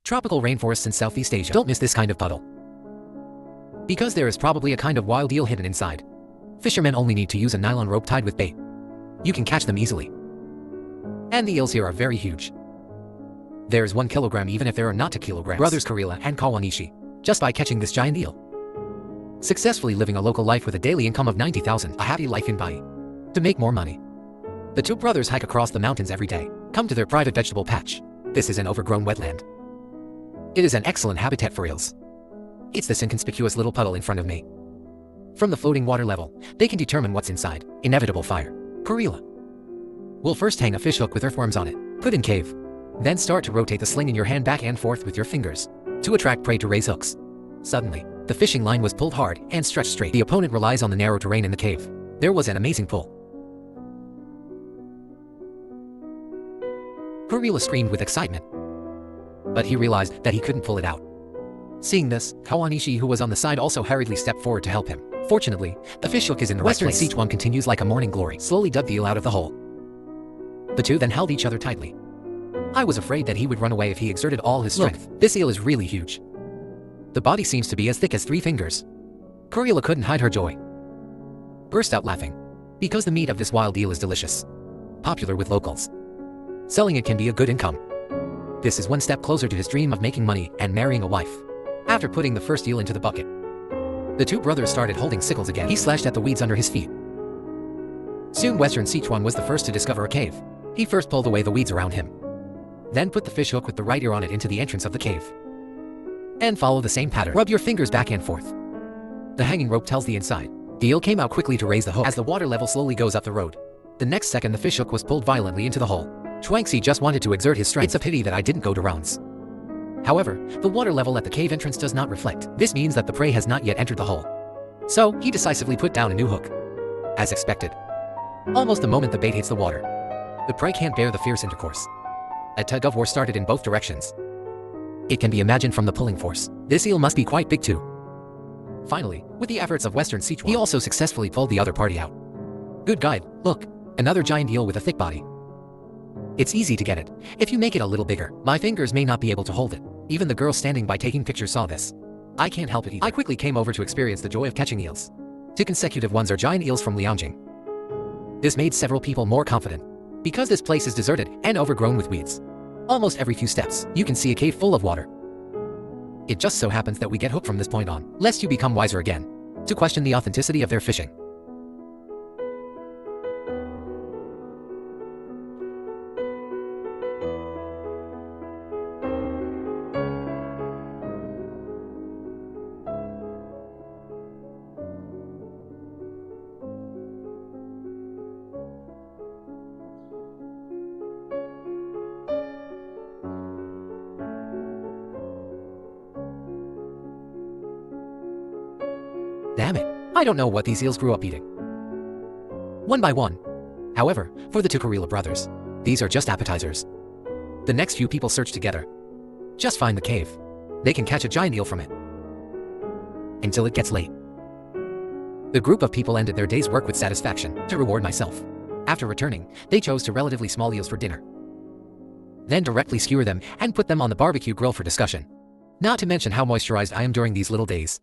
Tropical rainforests in Southeast Asia. Don't miss this kind of puddle, because there is probably a kind of wild eel hidden inside. Fishermen only need to use a nylon rope tied with bait. You can catch them easily. And the eels here are very huge. There is 1 kilogram even if there are not 2 kilograms. Brothers Kurila and Kawanishi, just by catching this giant eel, successfully living a local life with a daily income of 90,000, a happy life in Bali. To make more money, the 2 brothers hike across the mountains every day, come to their private vegetable patch. This is an overgrown wetland. It is an excellent habitat for eels. It's this inconspicuous little puddle in front of me. From the floating water level, they can determine what's inside. Inevitable fire. Kurila will first hang a fish hook with earthworms on it, put in cave. Then start to rotate the sling in your hand back and forth with your fingers to attract prey to raise hooks. Suddenly, the fishing line was pulled hard and stretched straight. The opponent relies on the narrow terrain in the cave. There was an amazing pull. Kurila screamed with excitement, but he realized that he couldn't pull it out. Seeing this, Kawanishi, who was on the side, also hurriedly stepped forward to help him. Fortunately, the fish hook is in the Western right place. Sichuan continues like a morning glory, slowly dug the eel out of the hole. The 2 then held each other tightly. I was afraid that he would run away if he exerted all his strength. Look, this eel is really huge. The body seems to be as thick as 3 fingers. Kurila couldn't hide her joy. Burst out laughing, because the meat of this wild eel is delicious, popular with locals. Selling it can be a good income. This is 1 step closer to his dream of making money and marrying a wife. After putting the first eel into the bucket, the 2 brothers started holding sickles again. He slashed at the weeds under his feet. Soon Western Sichuan was the first to discover a cave. He first pulled away the weeds around him, then put the fish hook with the right ear on it into the entrance of the cave. And follow the same pattern. Rub your fingers back and forth. The hanging rope tells the inside. The eel came out quickly to raise the hook. As the water level slowly goes up the road, the next second the fish hook was pulled violently into the hole. Chuangxi just wanted to exert his strength. It's a pity that I didn't go to rounds. However, the water level at the cave entrance does not reflect. This means that the prey has not yet entered the hole. So, he decisively put down a new hook. As expected, almost the moment the bait hits the water, the prey can't bear the fierce intercourse. A tug of war started in both directions. It can be imagined from the pulling force. This eel must be quite big too. Finally, with the efforts of Western Sichuan, he also successfully pulled the other party out. Good guide, look, another giant eel with a thick body. It's easy to get it, if you make it a little bigger. My fingers may not be able to hold it. Even the girl standing by taking pictures saw this. I can't help it either. I quickly came over to experience the joy of catching eels. 2 consecutive ones are giant eels from Liaojing. This made several people more confident, because this place is deserted and overgrown with weeds. Almost every few steps, you can see a cave full of water. It just so happens that we get hooked from this point on, lest you become wiser again, to question the authenticity of their fishing. Damn it, I don't know what these eels grew up eating. One by one. However, for the 2 Kurila brothers, these are just appetizers. The next few people search together. Just find the cave. They can catch a giant eel from it. Until it gets late. The group of people ended their day's work with satisfaction. To reward myself, after returning, they chose 2 relatively small eels for dinner. Then directly skewer them and put them on the barbecue grill for discussion. Not to mention how moisturized I am during these little days.